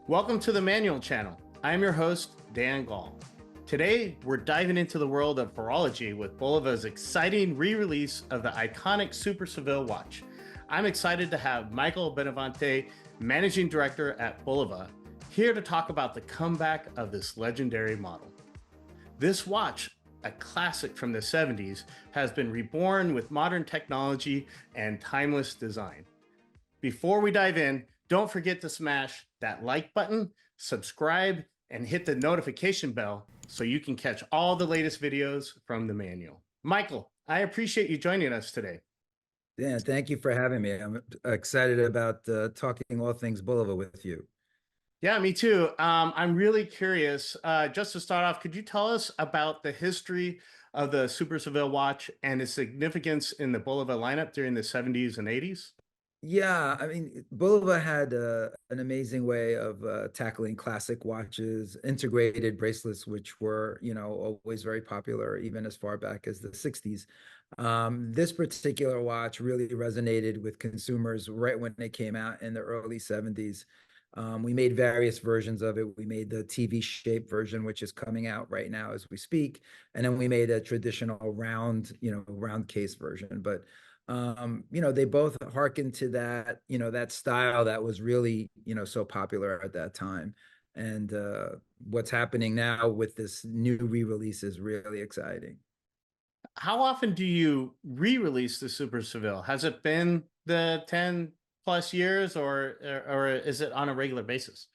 Welcome to the Manual Channel. I'm your host, Dan Gaul. Today, we're diving into the world of horology with Bulova's exciting re-release of the iconic Super Seville watch. I'm excited to have Michael Benavente, Managing Director at Bulova, here to talk about the comeback of this legendary model. This watch, a classic from the 70s, has been reborn with modern technology and timeless design. Before we dive in, don't forget to smash that like button, subscribe, and hit the notification bell so you can catch all the latest videos from the manual. Michael, I appreciate you joining us today. Dan, thank you for having me. I'm excited about talking all things Bulova with you. Yeah, me too. I'm really curious. Just to start off, could you tell us about the history of the Super Seville watch and its significance in the Bulova lineup during the 70s and 80s? Yeah, I mean, Bulova had an amazing way of tackling classic watches, integrated bracelets, which were, always very popular, even as far back as the 60s. This particular watch really resonated with consumers right when it came out in the early 70s. We made various versions of it. We made the TV shape version, which is coming out right now as we speak. And then we made a traditional round case version. But they both hearken to that, that style that was really, so popular at that time. And what's happening now with this new re-release is really exciting. How often do you re-release the Super Seville? Has it been the 10 plus years or is it on a regular basis?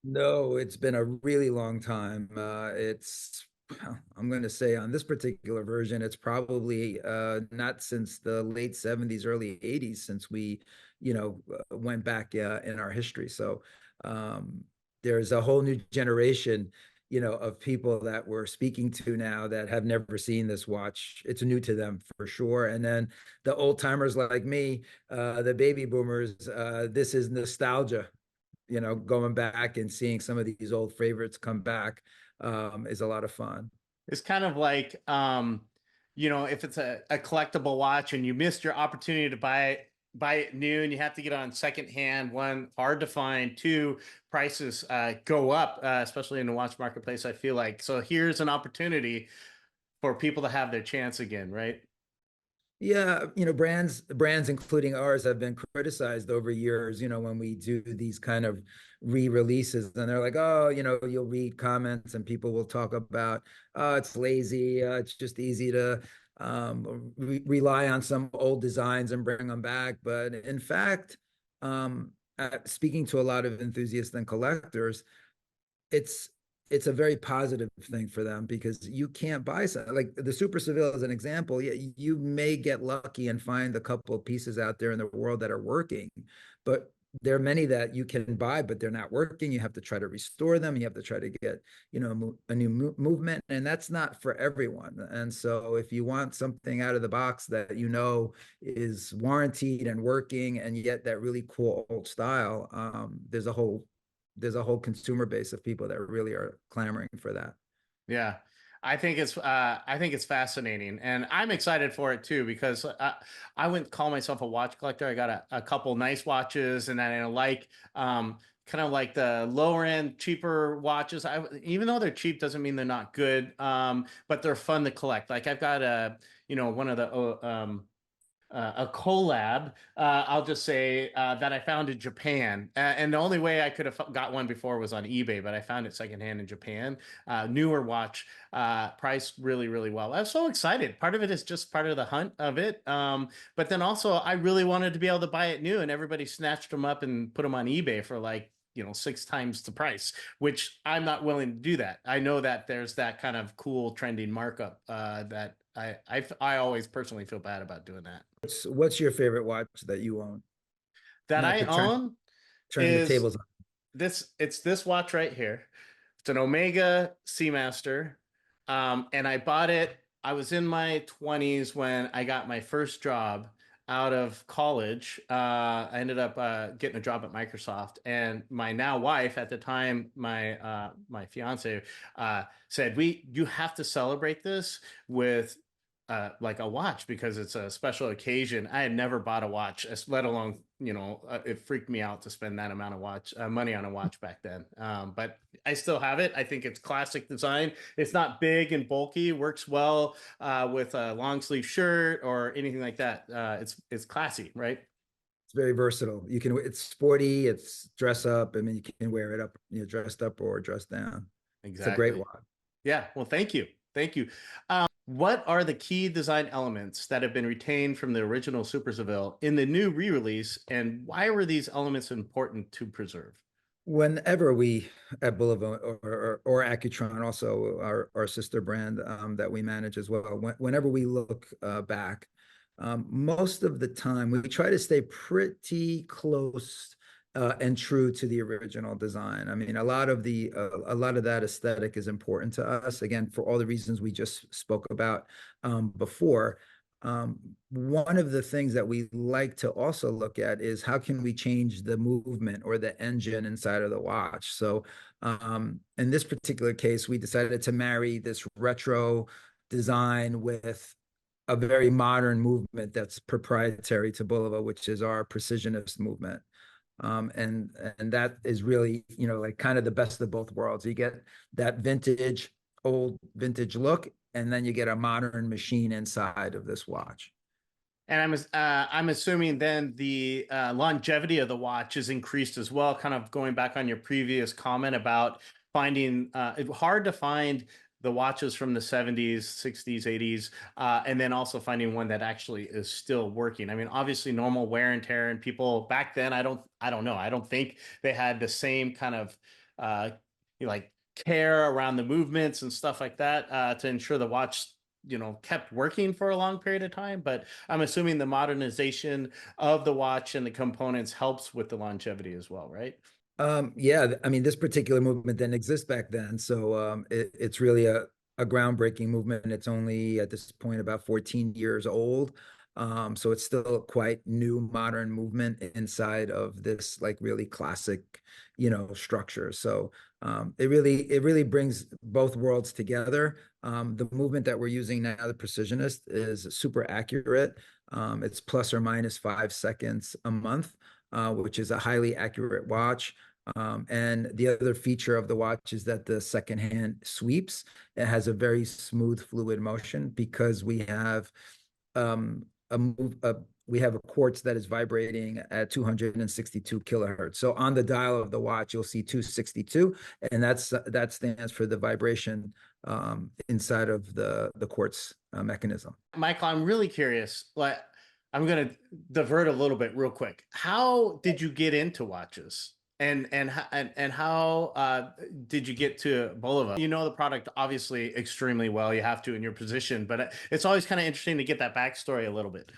No, it's been a really long time. I'm going to say on this particular version, it's probably not since the late 70s, early 80s, since we, went back in our history. So there's a whole new generation, of people that we're speaking to now that have never seen this watch. It's new to them for sure. And then the old timers like me, the baby boomers, this is nostalgia, going back and seeing some of these old favorites come back is a lot of fun. It's kind of like, if it's a collectible watch and you missed your opportunity to buy it new and you have to get on secondhand, one, hard to find, two, prices go up, especially in the watch marketplace, I feel like. So here's an opportunity for people to have their chance again, right? Yeah, brands including ours have been criticized over years, when we do these kind of re-releases and they're like, oh, you'll read comments and people will talk about, oh, it's lazy, it's just easy to rely on some old designs and bring them back. But in fact, speaking to a lot of enthusiasts and collectors, it's it's a very positive thing for them because you can't buy something like the Super Seville as an example. Yeah, you may get lucky and find a couple of pieces out there in the world that are working, but there are many that you can buy, but they're not working. You have to try to restore them. You have to try to get, a new movement, and that's not for everyone. And so, if you want something out of the box that is warranted and working, and yet that really cool old style, there's a whole consumer base of people that really are clamoring for that. Yeah. I think it's fascinating, and I'm excited for it too because I wouldn't call myself a watch collector. I got a couple nice watches, and then I like kind of like the lower end, cheaper watches. Even though they're cheap, doesn't mean they're not good. But they're fun to collect. Like I've got one of the a collab, I'll just say, that I found in Japan. And the only way I could have got one before was on eBay, but I found it secondhand in Japan. Newer watch, priced really, really well. I was so excited. Part of it is just part of the hunt of it. But then also, I really wanted to be able to buy it new, and everybody snatched them up and put them on eBay for like, six times the price, which I'm not willing to do that. I know that there's that kind of cool trending markup that I always personally feel bad about doing that. What's your favorite watch that you own? That Not I to turn own turn the is tables on. it's this watch right here. It's an Omega Seamaster. And I bought it. I was in my 20s when I got my first job out of college. I ended up getting a job at Microsoft, and my now wife at the time, my fiance, said, "You have to celebrate this with like a watch because it's a special occasion. I had never bought a watch, let alone, it freaked me out to spend that amount of watch money on a watch back then. But I still have it. I think it's classic design. It's not big and bulky, works well with a long sleeve shirt or anything like that. It's classy, right? It's very versatile. It's sporty, it's dress up. I mean, you can wear it up, dressed up or dressed down. It's a great Exactly. watch. Yeah. Well, thank you. Thank you. What are the key design elements that have been retained from the original Super Seville in the new re-release, and why were these elements important to preserve? Whenever we at Bulova or Accutron, also our sister brand that we manage as well, whenever we look back, most of the time we try to stay pretty close and true to the original design. I mean, a lot of that aesthetic is important to us. Again, for all the reasons we just spoke about before. One of the things that we like to also look at is how can we change the movement or the engine inside of the watch. So in this particular case, we decided to marry this retro design with a very modern movement that's proprietary to Bulova, which is our precisionist movement. And that is really, like kind of the best of both worlds. You get that old vintage look, and then you get a modern machine inside of this watch. And I'm assuming then the longevity of the watch is increased as well. Kind of going back on your previous comment about finding it hard to find the watches from the 70s, 60s, 80s, and then also finding one that actually is still working. I mean, obviously normal wear and tear, and people back then, I don't know, I don't think they had the same kind of uh, like care around the movements and stuff like that to ensure the watch kept working for a long period of time. But I'm assuming the modernization of the watch and the components helps with the longevity as well, right? Yeah, I mean, this particular movement didn't exist back then, so it's really a groundbreaking movement. It's only at this point about 14 years old, so it's still quite new, modern movement inside of this like really classic, structure. So it really brings both worlds together. The movement that we're using now, the precisionist, is super accurate. It's plus or minus 5 seconds a month, which is a highly accurate watch. And the other feature of the watch is that the second hand sweeps. It has a very smooth, fluid motion because we have a quartz that is vibrating at 262 kilohertz. So on the dial of the watch, you'll see 262, and that stands for the vibration inside of the quartz mechanism. Michael, I'm really curious. Like, I'm gonna divert a little bit real quick. How did you get into watches? And how did you get to Bulova? You know the product obviously extremely well. You have to in your position, but it's always kind of interesting to get that backstory a little bit.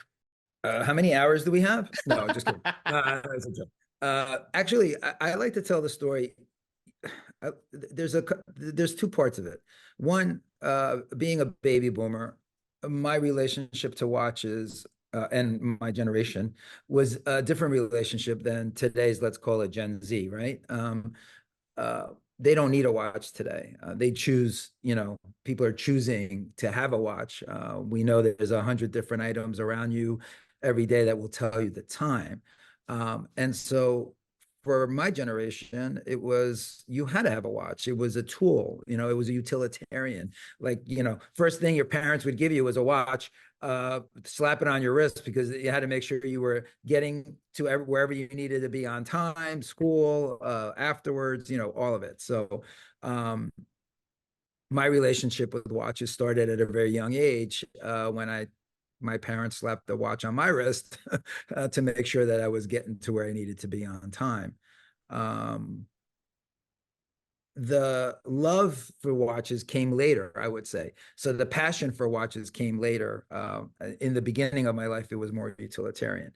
How many hours do we have? No, just kidding. It's a joke. Actually, I like to tell the story. There's two parts of it. One, being a baby boomer, my relationship to watches and my generation was a different relationship than today's, let's call it Gen Z, right? Uh, they don't need a watch today. They choose, people are choosing to have a watch. We know that there's 100 different items around you every day that will tell you the time. And so for my generation, you had to have a watch. It was a tool, it was a utilitarian. Like, first thing your parents would give you was a watch, slap it on your wrist because you had to make sure you were getting to wherever you needed to be on time, school, afterwards, all of it. So my relationship with watches started at a very young age when my parents slapped the watch on my wrist to make sure that I was getting to where I needed to be on time. Um, the love for watches came later, I would say. So the passion for watches came later. In the beginning of my life, it was more utilitarian.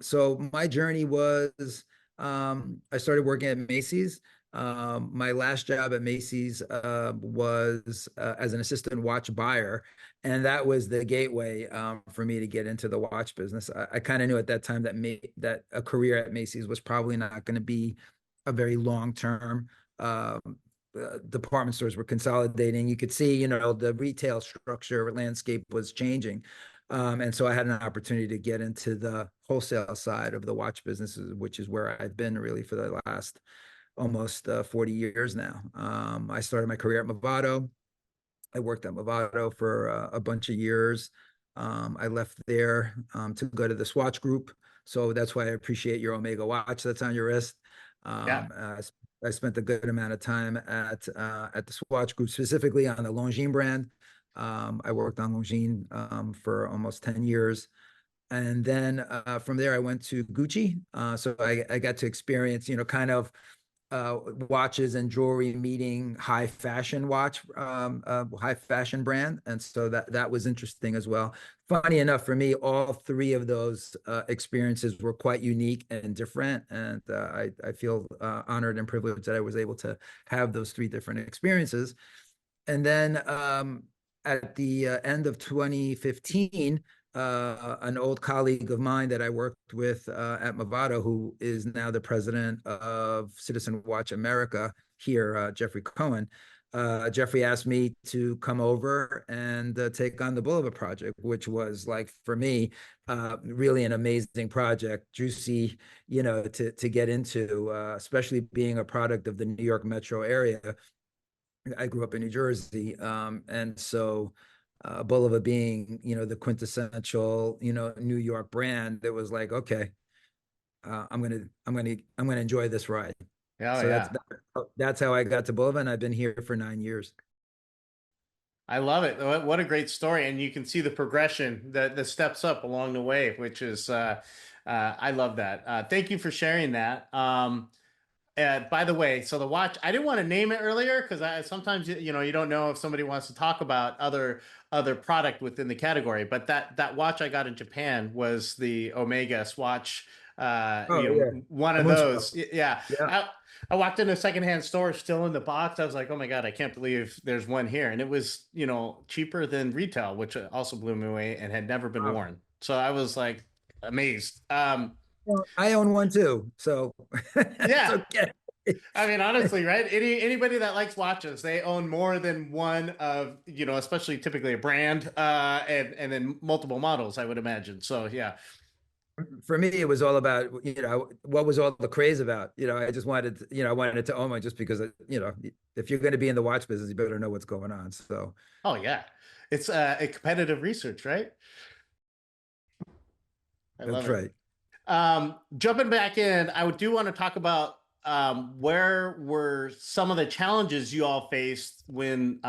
So my journey was I started working at Macy's. My last job at Macy's was as an assistant watch buyer, and that was the gateway for me to get into the watch business. I kind of knew at that time that a career at Macy's was probably not going to be a very long term uh, department stores were consolidating. You could see, the retail structure landscape was changing. And so I had an opportunity to get into the wholesale side of the watch businesses, which is where I've been really for the last almost 40 years now. I started my career at Movado. I worked at Movado for a bunch of years. I left there to go to the Swatch Group. So that's why I appreciate your Omega watch that's on your wrist. Yeah. I spent a good amount of time at the Swatch Group, specifically on the Longines brand. I worked on Longines for almost 10 years. And then from there, I went to Gucci. So I got to experience, kind of watches and jewelry meeting high fashion brand. And so that was interesting as well. Funny enough, for me, all three of those experiences were quite unique and different. And I feel honored and privileged that I was able to have those three different experiences. And then at the end of 2015, an old colleague of mine that I worked with at Movado, who is now the president of Citizen Watch America here, Jeffrey Cohen. Jeffrey asked me to come over and take on the Bulova project, which was like, for me, really an amazing project, juicy, to get into, especially being a product of the New York metro area. I grew up in New Jersey, and so Bulova being, the quintessential, New York brand, that was like, okay, I'm gonna enjoy this ride. Oh So yeah. that's how I got to Bulova, and I've been here for 9 years. I love it. What a great story. And you can see the progression, the steps up along the way, which is I love that. Thank you for sharing that. By the way, so the watch, I didn't want to name it earlier because I sometimes you don't know if somebody wants to talk about other product within the category. But that watch I got in Japan was the Omega Swatch. Oh yeah, One the of Moonstruck. those. Yeah. Yeah. I walked in a secondhand store still in the box. I was like, oh my God, I can't believe there's one here. And it was, cheaper than retail, which also blew me away and had never been Wow. worn. So I was like amazed. Well, I own one too, so it's Yeah. okay. I mean, honestly, right? Anybody that likes watches, they own more than one of, especially typically a brand, and then multiple models, I would imagine. So yeah. For me, it was all about, what was all the craze about? I just wanted, I wanted to own one just because, if you're going to be in the watch business, you better know what's going on. So Oh yeah. It's a competitive research, right? I love that's it. right. Jumping back in, I do want to talk about where were some of the challenges you all faced when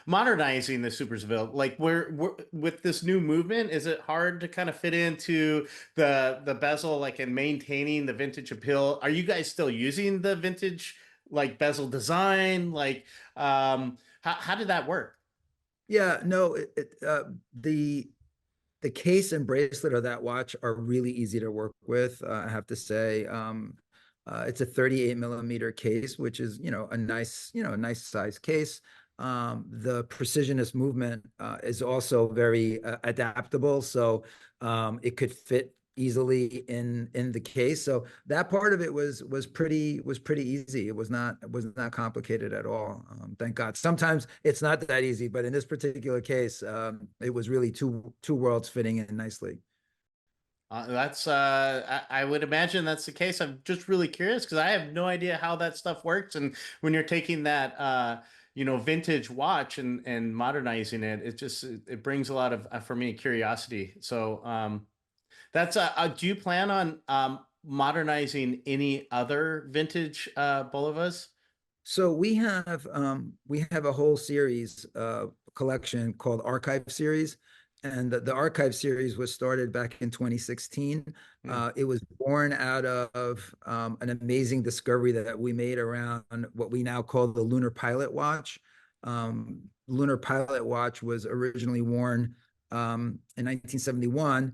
modernizing the Super Seville? Like, where with this new movement, is it hard to kind of fit into the bezel, like in maintaining the vintage appeal? Are you guys still using the vintage like bezel design? Like, how did that work? Yeah, no, the case and bracelet of that watch are really easy to work with. I have to say, it's a 38 millimeter case, which is, a nice size case. The precisionist movement is also very adaptable, so it could fit easily in the case. So that part of it was pretty easy. It was not complicated at all. Thank God. Sometimes it's not that easy, but in this particular case, it was really two worlds fitting in nicely. That's I would imagine that's the case. I'm just really curious because I have no idea how that stuff works. And when you're taking that vintage watch and modernizing it, it brings a lot of for me curiosity. So that's do you plan on modernizing any other vintage Bolovas? So we have a whole series collection called Archive Series, and the Archive Series was started back in 2016. Hmm. It was born out of an amazing discovery that we made around what we now call the Lunar Pilot Watch. Lunar Pilot Watch was originally worn in 1971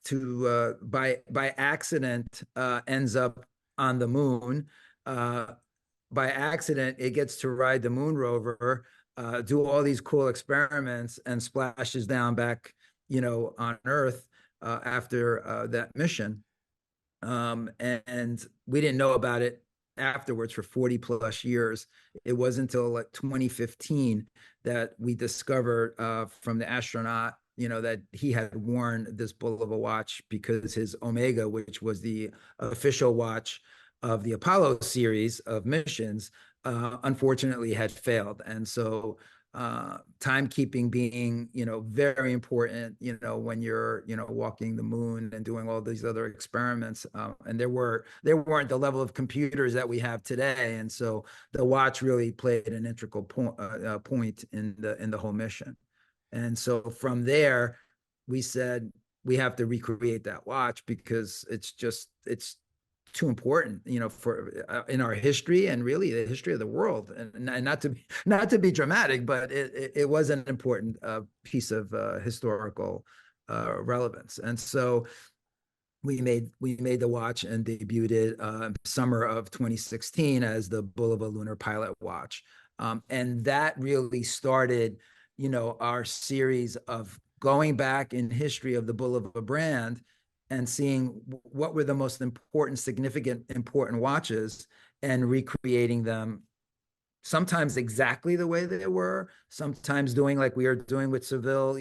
to by accident ends up on the moon. By accident, it gets to ride the moon rover, do all these cool experiments, and splashes down back, on Earth after that mission. And we didn't know about it afterwards for 40 plus years. It wasn't until like 2015 that we discovered from the astronaut, that he had worn this Bulova watch because his Omega, which was the official watch of the Apollo series of missions, unfortunately had failed. And so timekeeping being, very important, when you're, walking the moon and doing all these other experiments. And there weren't the level of computers that we have today. And so the watch really played an integral point in the whole mission. And so from there, we said we have to recreate that watch because it's too important, for in our history and really the history of the world. And not to be dramatic, but it was an important piece of historical relevance. And so we made the watch and debuted it summer of 2016 as the Bulova Lunar Pilot Watch, and that really started, our series of going back in history of the Bulova brand and seeing what were the most important, significant, important watches and recreating them sometimes exactly the way they were, sometimes doing like we are doing with Seville,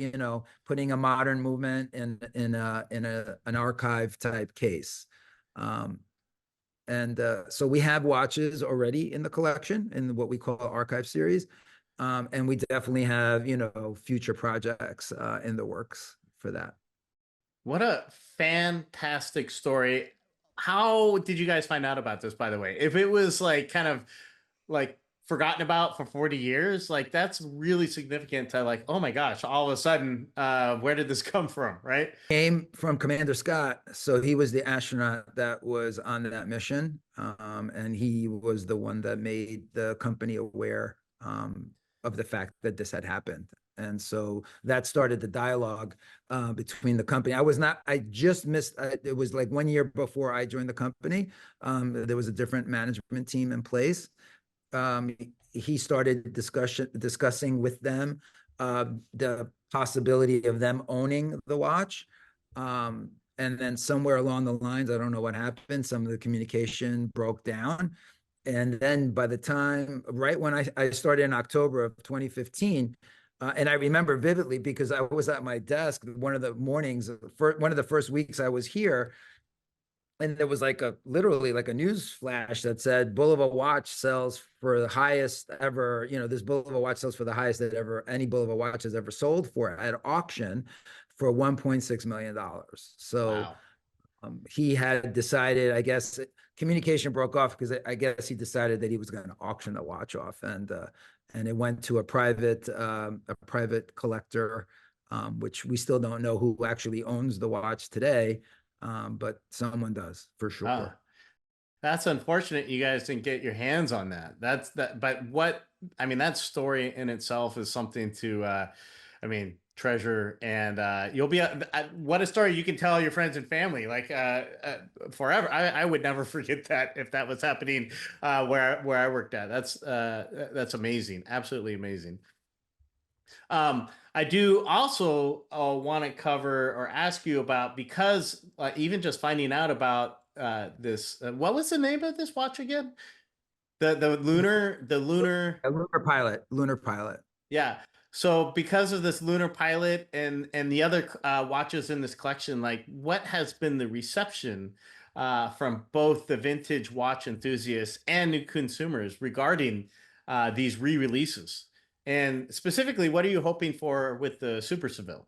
putting a modern movement in an archive type case. And so we have watches already in the collection in what we call archive series. And we definitely have, future projects in the works for that. What a fantastic story. How did you guys find out about this, by the way? If it was like kind of like forgotten about for 40 years, like that's really significant to like, oh my gosh, all of a sudden, where did this come from, right? Came from Commander Scott. So he was the astronaut that was on that mission. And he was the one that made the company aware of the fact that this had happened. And so that started the dialogue between the company. I just missed, it was like 1 year before I joined the company. There was a different management team in place. He started discussing with them the possibility of them owning the watch. And then somewhere along the lines, I don't know what happened, some of the communication broke down. And then by the time, right when I started in October of 2015, and I remember vividly because I was at my desk one of the mornings, one of the first weeks I was here, and there was like literally like a news flash that said Bulova watch sells for the highest ever, this Bulova watch sells for the highest that ever any Bulova watch has ever sold for at auction for $1.6 million. So Wow. he had decided, I guess communication broke off because I guess he decided that he was going to auction the watch off, and it went to a private collector, which we still don't know who actually owns the watch today, but someone does for Oh, sure. that's unfortunate you guys didn't get your hands on that. That's that, but I mean, that story in itself is something to, I mean, treasure, and you'll be what a story you can tell your friends and family like forever. I would never forget that if that was happening where I worked at. That's amazing, absolutely amazing. I do also want to cover or ask you about because even just finding out about this, what was the name of this watch again? The lunar. A lunar pilot. Yeah. So because of this lunar pilot and the other watches in this collection, like what has been the reception from both the vintage watch enthusiasts and new consumers regarding these re-releases? And specifically, what are you hoping for with the Super Seville?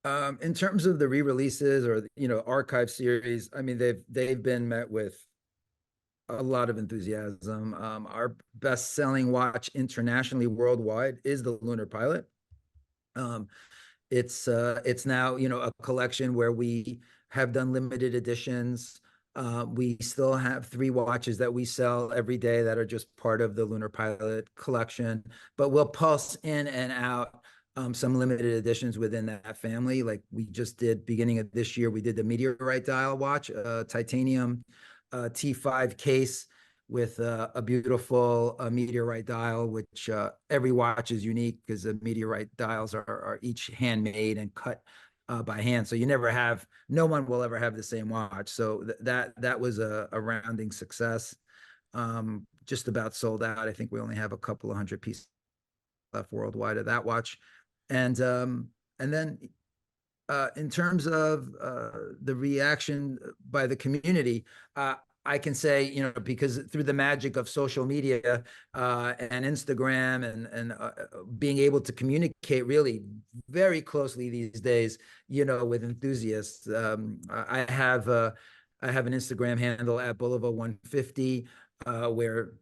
In terms of the re-releases or archive series, I mean they've been met with a lot of enthusiasm. Our best-selling watch internationally, worldwide, is the Lunar Pilot. Um, it's now a collection where we have done limited editions. We still have 3 watches that we sell every day that are just part of the Lunar Pilot collection, but we'll pulse in and out some limited editions within that family. Like we just did beginning of this year, we did the Meteorite Dial watch, titanium T5 case with a beautiful meteorite dial, which every watch is unique because the meteorite dials are each handmade and cut by hand. So no one will ever have the same watch. So that was a rounding success. just about sold out. I think we only have a couple of hundred pieces left worldwide of that watch. And then in terms of the reaction by the community, I can say, because through the magic of social media and Instagram and being able to communicate really very closely these days, with enthusiasts. I have an Instagram handle at Bulova 150 where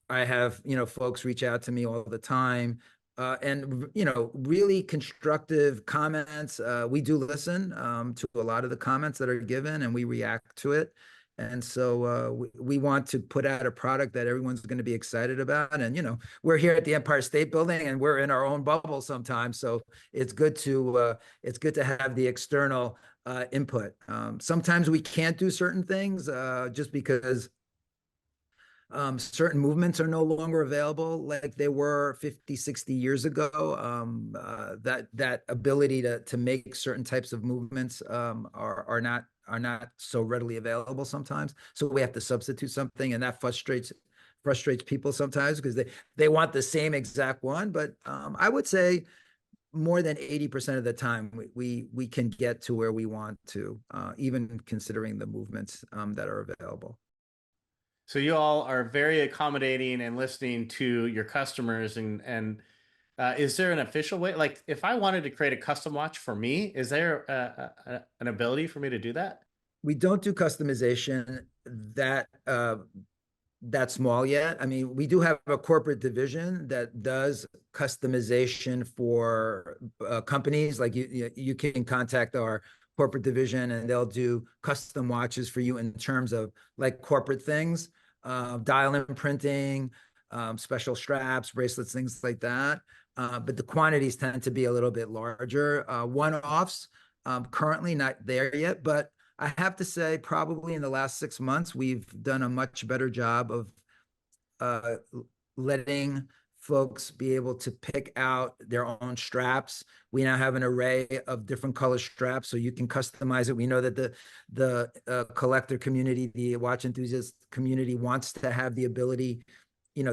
I have, folks reach out to me all the time and really constructive comments. We do listen to a lot of the comments that are given, and we react to it. And so we want to put out a product that everyone's going to be excited about. And we're here at the Empire State Building, and we're in our own bubble sometimes. So it's good to have the external input. Sometimes we can't do certain things just because certain movements are no longer available like they were 50, 60 years ago. That ability to make certain types of movements are not so readily available sometimes. So we have to substitute something, and that frustrates people sometimes because they want the same exact one. But I would say more than 80% of the time we can get to where we want to, even considering the movements that are available. So you all are very accommodating and listening to your customers, and is there an official way? Like, if I wanted to create a custom watch for me, is there an ability for me to do that? We don't do customization that small yet. I mean, we do have a corporate division that does customization for companies. Like you can contact our corporate division, and they'll do custom watches for you in terms of like corporate things, dial imprinting, special straps, bracelets, things like that. But the quantities tend to be a little bit larger. One-offs, currently not there yet, but I have to say, probably in the last 6 months, we've done a much better job of uh, letting folks be able to pick out their own straps. We now have an array of different color straps, so you can customize it. We know that the collector community, the watch enthusiast community, wants to have the ability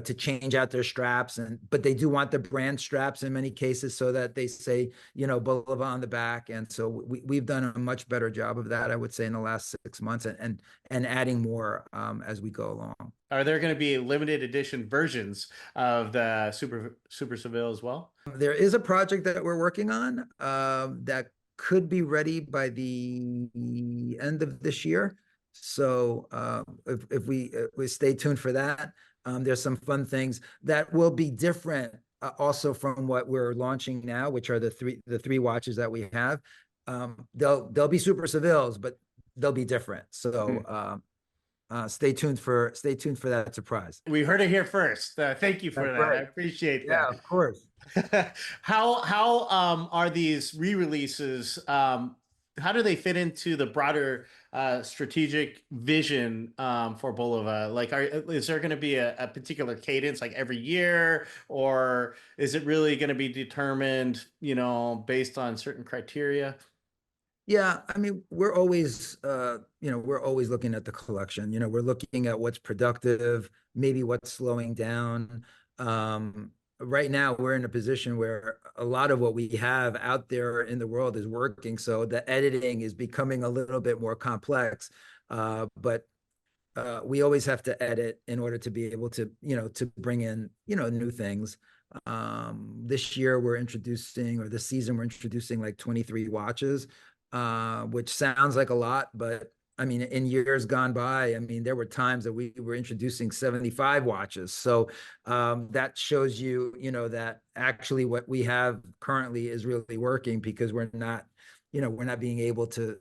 to change out their straps, but they do want the brand straps in many cases so that they say, Bulova on the back. And so we've done a much better job of that, I would say, in the last 6 months, and adding more as we go along. Are there going to be limited edition versions of the Super Seville as well? There is a project that we're working on that could be ready by the end of this year. So if we stay tuned for that, there's some fun things that will be different also from what we're launching now, which are the three watches that we have. They'll be Super Sevilles, but they'll be different. So stay tuned for that surprise. We heard it here first. Thank you for That's that. I right. appreciate Yeah, that. of course. How are these re-releases? How do they fit into the broader strategic vision for Bulova? Like, is there going to be a particular cadence like every year, or is it really going to be determined, based on certain criteria? Yeah, I mean, we're always looking at the collection. We're looking at what's productive, maybe what's slowing down. Right now, we're in a position where a lot of what we have out there in the world is working. So the editing is becoming a little bit more complex. But we always have to edit in order to be able to bring in, new things. This year or this season we're introducing like 23 watches, which sounds like a lot, but I mean, in years gone by, I mean, there were times that we were introducing 75 watches. So that shows you, that actually what we have currently is really working because we're not being able to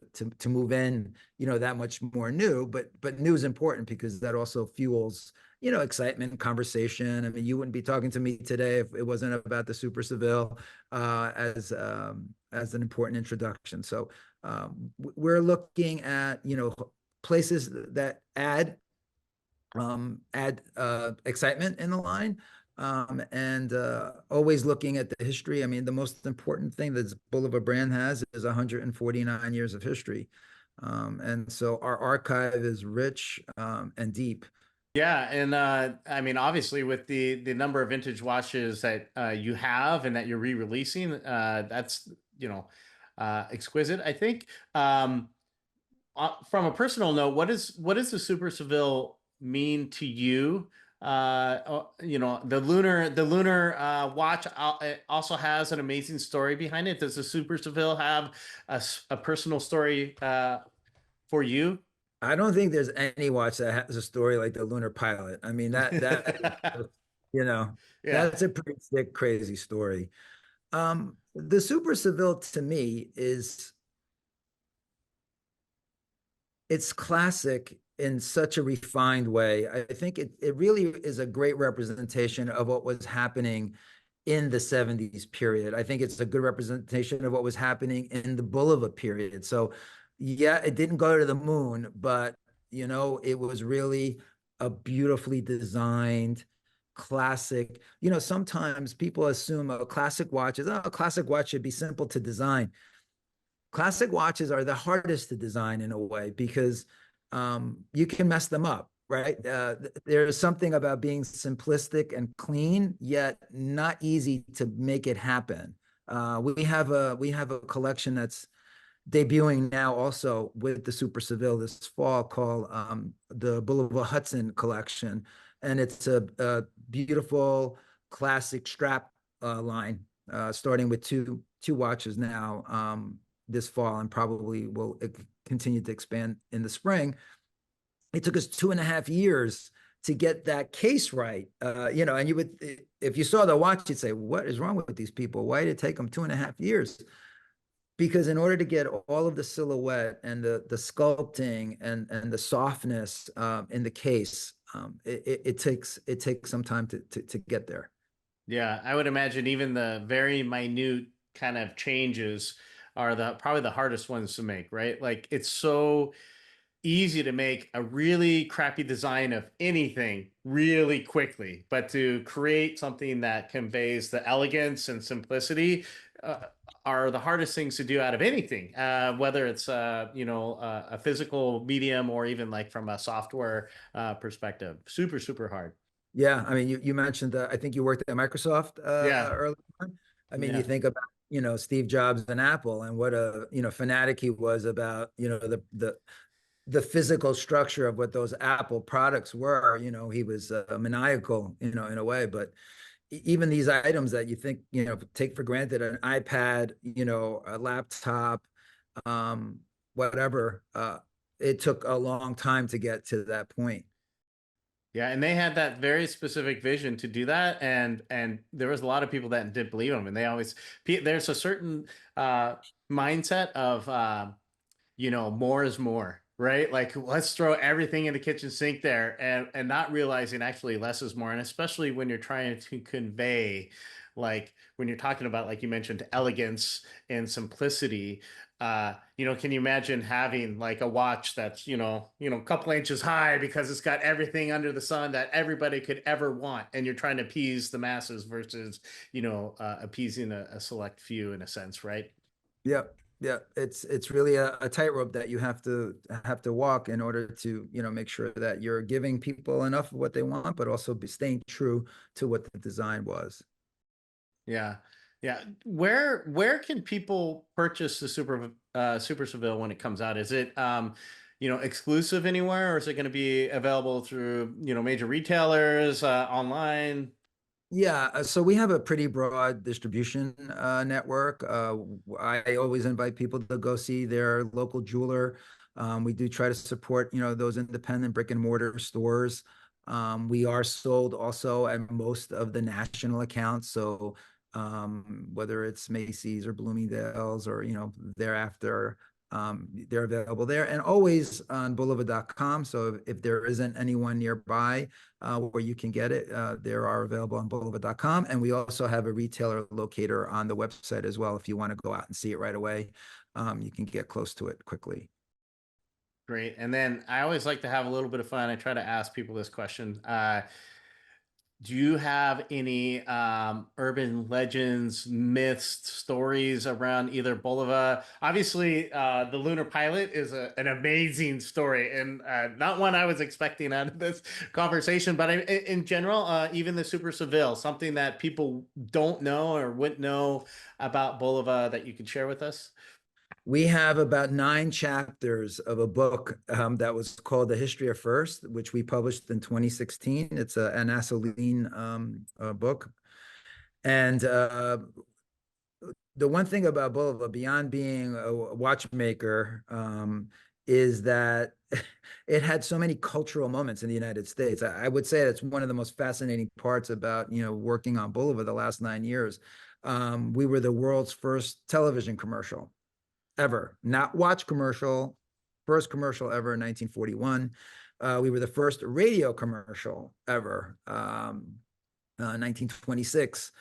move in, that much more new. But new is important because that also fuels, excitement and conversation. I mean, you wouldn't be talking to me today if it wasn't about the Super Seville as an important introduction. So we're looking at, places that add excitement in the line, and always looking at the history. I mean, the most important thing that Bulova brand has is 149 years of history. And so our archive is rich and deep. Yeah, and I mean, obviously, with the number of vintage watches that you have and that you're re-releasing, that's you know exquisite. I think. From a personal note, what does the Super Seville mean to you? The Lunar watch also has an amazing story behind it. Does the Super Seville have a personal story for you? I don't think there's any watch that has a story like the Lunar Pilot. I mean, that is just, you know, Yeah. that's a pretty sick, crazy story. The Super Seville to me is it's classic in such a refined way. I think it really is a great representation of what was happening in the 70s period. I think it's a good representation of what was happening in the Bulova period. So, yeah, it didn't go to the moon, but it was really a beautifully designed classic. Sometimes people assume a classic watch is, oh, a classic watch should be simple to design. Classic watches are the hardest to design in a way because you can mess them up, right? There's something about being simplistic and clean, yet not easy to make it happen. We have a collection that's debuting now also with the Super Seville this fall called the Bulova Hudson collection, and it's a beautiful classic strap line, starting with two watches now this fall, and probably will continue to expand in the spring. It took us 2.5 years to get that case right. And you would, if you saw the watch, you'd say, "What is wrong with these people? Why did it take them 2.5 years?" Because in order to get all of the silhouette and the sculpting and the softness in the case, it takes some time to get there. Yeah, I would imagine even the very minute kind of changes are the probably the hardest ones to make, right? Like it's so easy to make a really crappy design of anything really quickly, but to create something that conveys the elegance and simplicity uh, are the hardest things to do out of anything, whether it's a physical medium or even like from a software perspective. Super, super hard. Yeah, I mean, you mentioned I think you worked at Microsoft Yeah, early on. I mean, you yeah. think about Steve Jobs and Apple and what a fanatic he was about the physical structure of what those Apple products were. He was maniacal, in a way. But even these items that you think take for granted, an iPad, a laptop, um, whatever, it took a long time to get to that point. Yeah, and they had that very specific vision to do that, and there was a lot of people that didn't believe them, and they always there's a certain uh, mindset of more is more, right? Like let's throw everything in the kitchen sink there, and not realizing actually less is more, and especially when you're trying to convey, like when you're talking about, like you mentioned, elegance and simplicity. Can you imagine having like a watch that's, a couple inches high because it's got everything under the sun that everybody could ever want, and you're trying to appease the masses versus, appeasing a select few in a sense, right? Yeah, yeah, it's really a tightrope that you have to walk in order to make sure that you're giving people enough of what they want, but also be staying true to what the design was. Yeah. Yeah. Where can people purchase the Super Seville when it comes out? Is it exclusive anywhere, or is it going to be available through, major retailers, online? Yeah, so we have a pretty broad distribution network. I always invite people to go see their local jeweler. We do try to support, those independent brick and mortar stores. We are sold also at most of the national accounts. So whether it's Macy's or Bloomingdale's or, thereafter, they're available there and always on bulova.com. So if there isn't anyone nearby, where you can get it. They are available on Bulova.com. And we also have a retailer locator on the website as well. If you want to go out and see it right away, you can get close to it quickly. Great. And then I always like to have a little bit of fun. I try to ask people this question. Do you have any urban legends, myths, stories around either Bulova? Obviously, the Lunar Pilot is an amazing story and not one I was expecting out of this conversation. But in general, even the Super Seville, something that people don't know or wouldn't know about Bulova that you could share with us. We have about 9 chapters of a book that was called The History of First, which we published in 2016. It's an Asseline book. And the one thing about Bulova, beyond being a watchmaker, is that it had so many cultural moments in the United States. I would say that's one of the most fascinating parts about, working on Bulova the last 9 years. We were the world's first television commercial ever, not watch commercial, first commercial ever in 1941. We were the first radio commercial ever, 1926.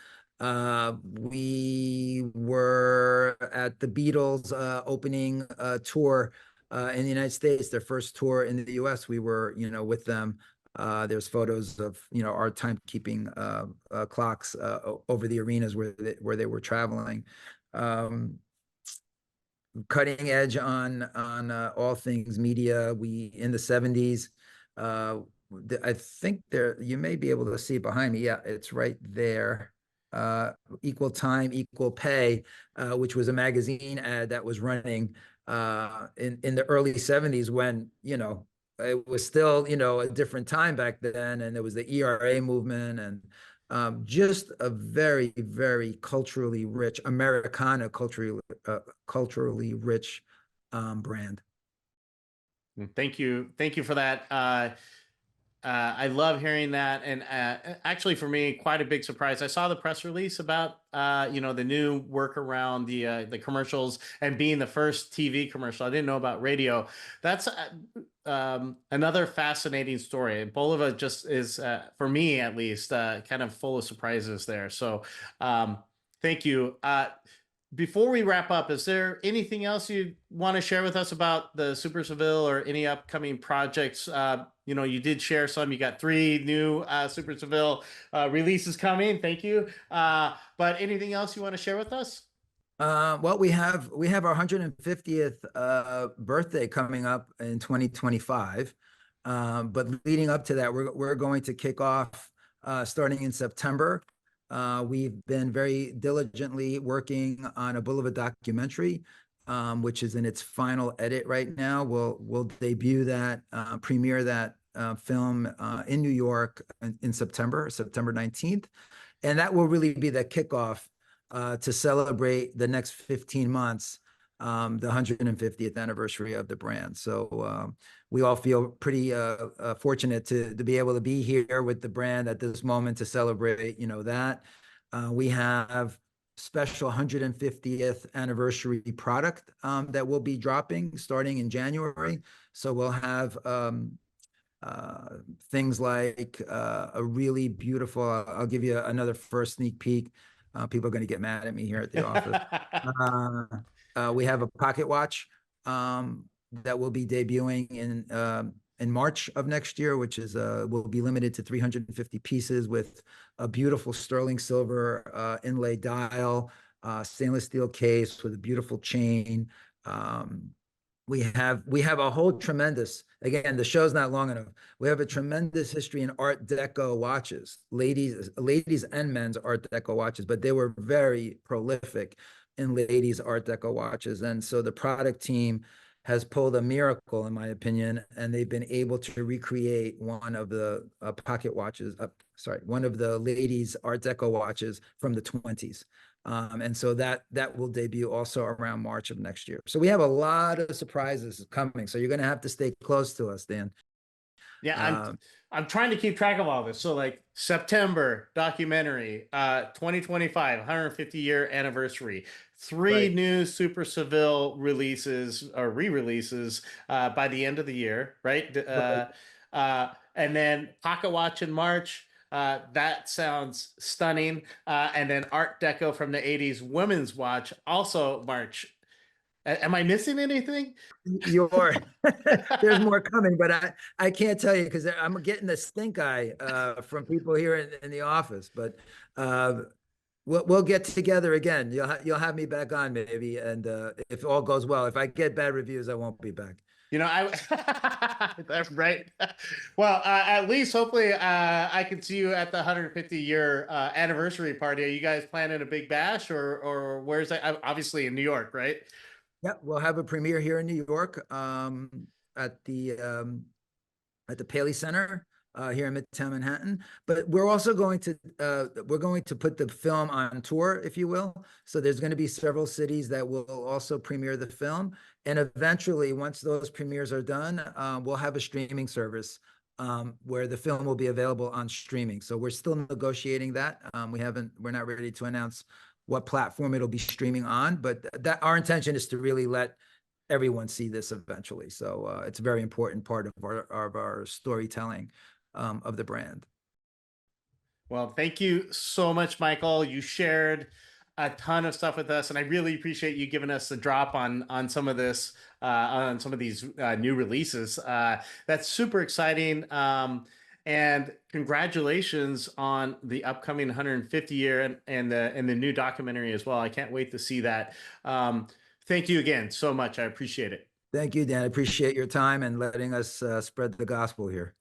We were at the Beatles opening tour in the United States, their first tour in the US. We were, with them. There's photos of, our timekeeping clocks over the arenas where they were traveling. Cutting edge on all things media. We in the 70s. I think there you may be able to see it behind me. Yeah, it's right there. Equal time, equal pay, which was a magazine ad that was running in the early 70s when, it was still, a different time back then, and there was the ERA movement, and just a very, very culturally rich Americana, culturally rich brand. Thank you for that. I love hearing that, and actually, for me, quite a big surprise. I saw the press release about the new work around the commercials and being the first TV commercial. I didn't know about radio. That's another fascinating story. Bolova just is, for me at least, kind of full of surprises there. So, um, thank you. Before we wrap up, is there anything else you want to share with us about the Super Seville or any upcoming projects? You did share some. You got 3 new Super Seville releases coming. Thank you. But anything else you want to share with us? Well, we have our 150th birthday coming up in 2025. But leading up to that, we're going to kick off starting in September. We've been very diligently working on a Bulova documentary, which is in its final edit right now. We'll debut that, premiere that film in New York in September 19th. And that will really be the kickoff to celebrate the next 15 months, the 150th anniversary of the brand. So we all feel pretty fortunate to be able to be here with the brand at this moment to celebrate, that. We have special 150th anniversary product that will be dropping starting in January. So we'll have things like a really beautiful, I'll give you another first sneak peek. People are going to get mad at me here at the office. We have a pocket watch that will be debuting in March of next year, which is will be limited to 350 pieces with a beautiful sterling silver inlay dial, stainless steel case with a beautiful chain. We have a whole tremendous, again, the show's not long enough. We have a tremendous history in Art Deco watches, ladies and men's Art Deco watches, but they were very prolific in ladies Art Deco watches. And so the product team has pulled a miracle, in my opinion, and they've been able to recreate one of the pocket watches, one of the ladies Art Deco watches from the 20s. And so that will debut also around March of next year. So we have a lot of surprises coming. So you're going to have to stay close to us, Dan. Yeah, Um, I'm trying to keep track of all this. So like September documentary, 2025, 150-year anniversary, three right, new Super Seville releases or re-releases by the end of the year, right? right. And then Pocket Watch in March. That sounds stunning. And then Art Deco from the 80s women's watch, also March. Am I missing anything? You're there's more coming, but I can't tell you because I'm getting the stink eye from people here in the office. But uh, we'll get together again. You'll have me back on maybe, and if all goes well, if I get bad reviews, I won't be back. That's right. Well, at least hopefully I can see you at the 150 year anniversary party. Are you guys planning a big bash or where's that? Obviously in New York, right? Yeah, we'll have a premiere here in New York at the at the Paley Center here in Midtown Manhattan. But we're going to put the film on tour, if you will. So there's going to be several cities that will also premiere the film, and eventually, once those premieres are done, we'll have a streaming service where the film will be available on streaming. So we're still negotiating that. We're not ready to announce what platform it'll be streaming on, but that our intention is to really let everyone see this eventually. So it's a very important part of our storytelling of the brand. Well, thank you so much, Michael. You shared a ton of stuff with us, and I really appreciate you giving us the drop on some of this on some of these new releases. That's super exciting. And congratulations on the upcoming 150 year and the new documentary as well. I can't wait to see that. Thank you again so much. I appreciate it. Thank you, Dan. I appreciate your time and letting us spread the gospel here.